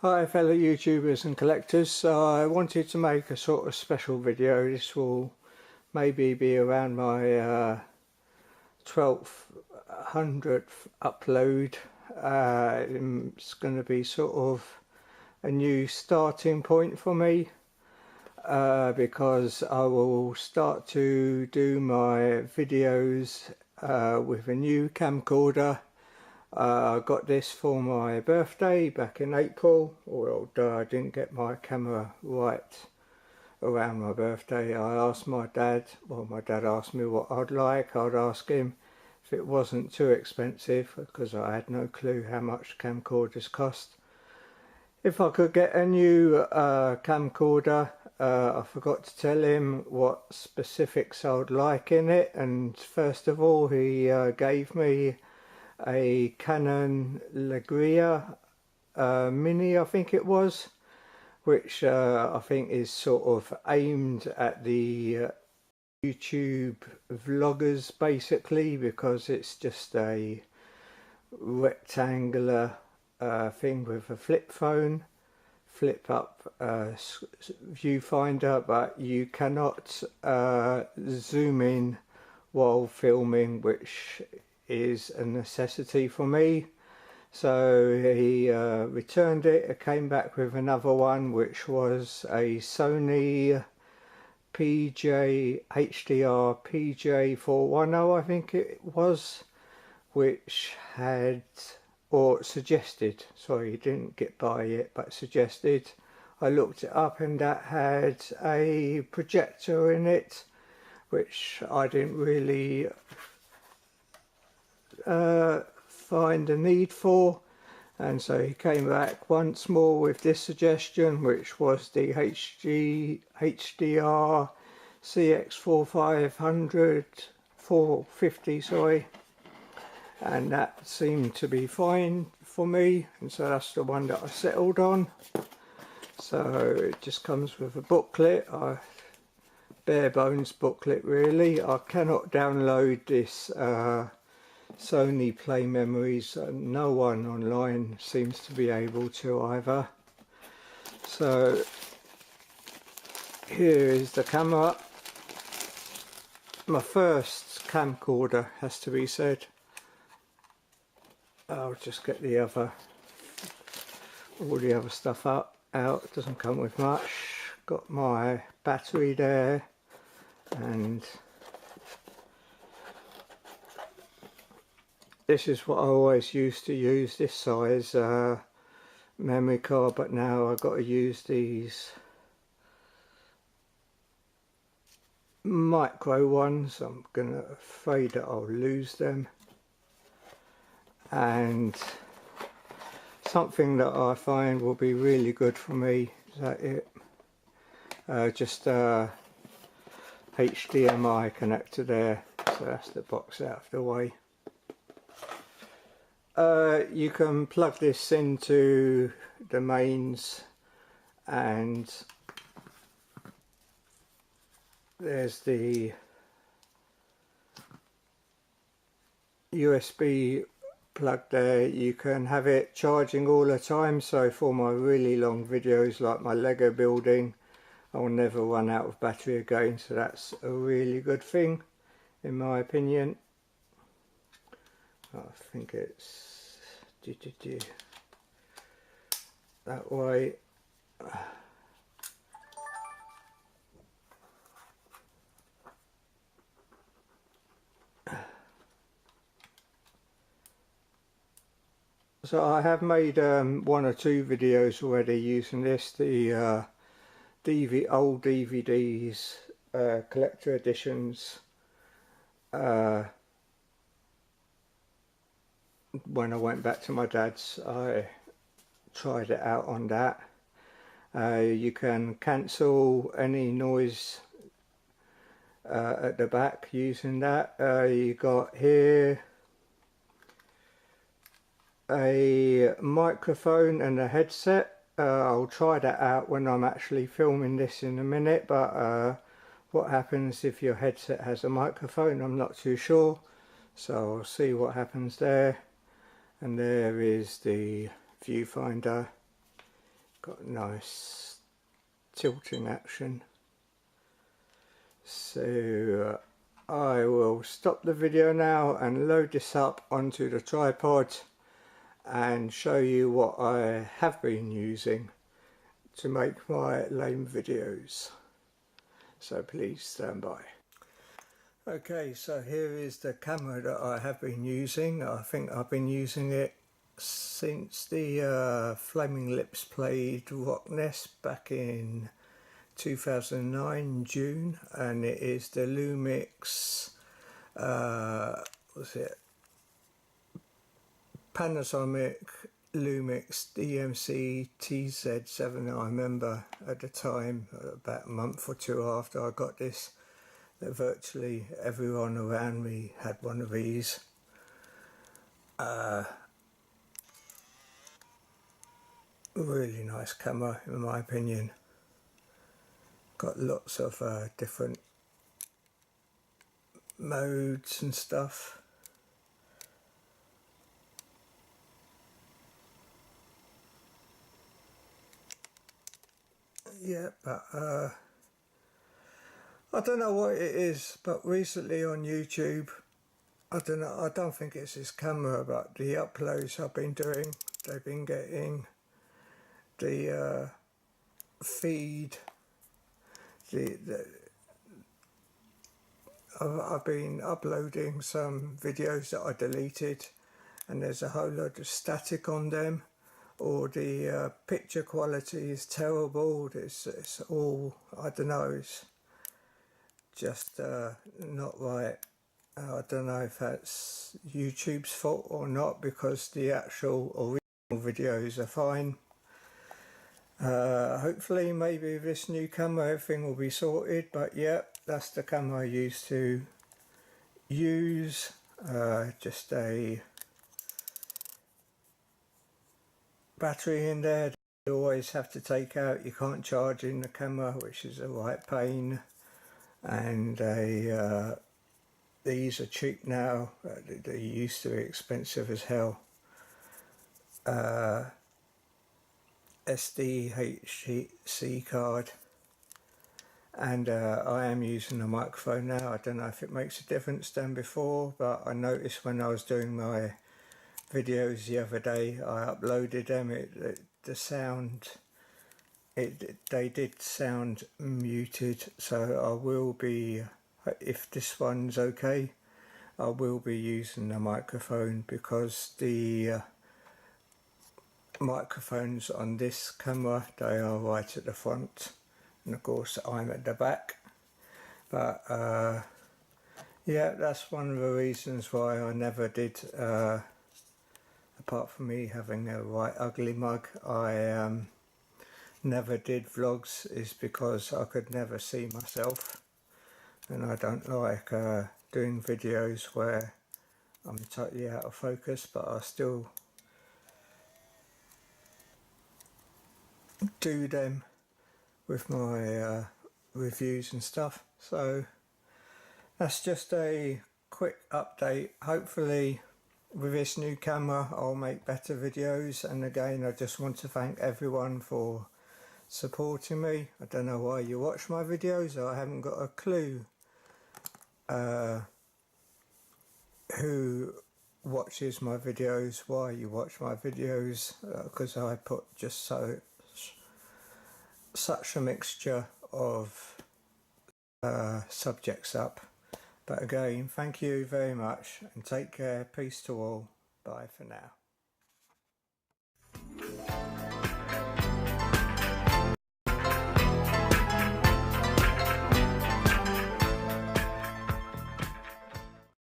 Hi fellow YouTubers and collectors, I wanted to make a sort of special video. This will maybe be around my 12th, 100th upload. It's going to be sort of a new starting point for me because I will start to do my videos with a new camcorder. I got this for my birthday back in April, although I didn't get my camera right around my birthday. I asked my dad, well my dad asked me what I'd like. I'd ask him if it wasn't too expensive because I had no clue how much camcorders cost. If I could get a new camcorder, I forgot to tell him what specifics I would like in it, and first of all he gave me a Canon Legria Mini, I think it was, which I think is sort of aimed at the YouTube vloggers basically, because it's just a rectangular thing with a flip phone, flip up viewfinder, but you cannot zoom in while filming, which is a necessity for me. So he returned it. It came back with another one, which was a Sony HDR PJ410, I think it was, which had, or suggested, sorry, he didn't get by it, but suggested. I looked it up and that had a projector in it, which I didn't really find a need for, and so he came back once more with this suggestion, which was the HDR CX450, 450, sorry, and that seemed to be fine for me, and so that's the one that I settled on. So it just comes with a booklet, a bare bones booklet really. I cannot download this Sony Play Memories, no one online seems to be able to either. So here is the camera, my first camcorder, has to be said. I'll just get the other, all the other stuff out. It doesn't come with much. Got my battery there, and this is what I always used to use, this size memory card, but now I've got to use these micro ones. I'm afraid that I'll lose them. And something that I find will be really good for me, is that it? Just a HDMI connector there, so that's the box out of the way. You can plug this into the mains, and there's the USB plug there. You can have it charging all the time, so for my really long videos like my Lego building, I'll never run out of battery again, so that's a really good thing in my opinion. I think it's that way. So I have made one or two videos already using this, the old DVDs, collector editions. When I went back to my dad's, I tried it out on that. You can cancel any noise at the back using that. You got here a microphone and a headset. I'll try that out when I'm actually filming this in a minute, but what happens if your headset has a microphone, I'm not too sure, so I'll see what happens there. And there is the viewfinder. got nice tilting action. So I will stop the video now and load this up onto the tripod and show you what I have been using to make my lame videos. So please stand by. Okay, so here is the camera that I have been using. I think I've been using it since the Flaming Lips played Rock Nest back in 2009 June, and it is the Lumix what's it, Panasonic Lumix DMC TZ7. I remember at the time, about a month or two after I got this, that virtually everyone around me had one of these. Really nice camera in my opinion. Got lots of different modes and stuff. Yeah, but I don't know what it is, but recently on YouTube, I don't think it's this camera, but the uploads I've been doing, they've been getting the feed, I've been uploading some videos that I deleted, and there's a whole load of static on them, or the picture quality is terrible. It's all, I don't know, it's just not right. I don't know if that's YouTube's fault or not, because the actual original videos are fine. Hopefully maybe with this new camera everything will be sorted, but yeah, that's the camera I used to use. Just a battery in there you always have to take out. You can't charge in the camera, which is a right pain. And these are cheap now. They used to be expensive as hell. SDHC card, and I am using a microphone now. I don't know if it makes a difference than before, but I noticed when I was doing my videos the other day, I uploaded them, the sound, they did sound muted. So I will be, if this one's okay, I will be using the microphone, because the microphones on this camera, they are right at the front, and of course I'm at the back. But yeah, that's one of the reasons why I never did, apart from me having a right ugly mug, I never did vlogs, is because I could never see myself, and I don't like doing videos where I'm totally out of focus, but I still do them with my reviews and stuff. So that's just a quick update. Hopefully with this new camera I'll make better videos, and again I just want to thank everyone for supporting me. I don't know why you watch my videos. I haven't got a clue who watches my videos, why you watch my videos, because I put just such a mixture of subjects up. But again, thank you very much, and take care. Peace to all. Bye for now.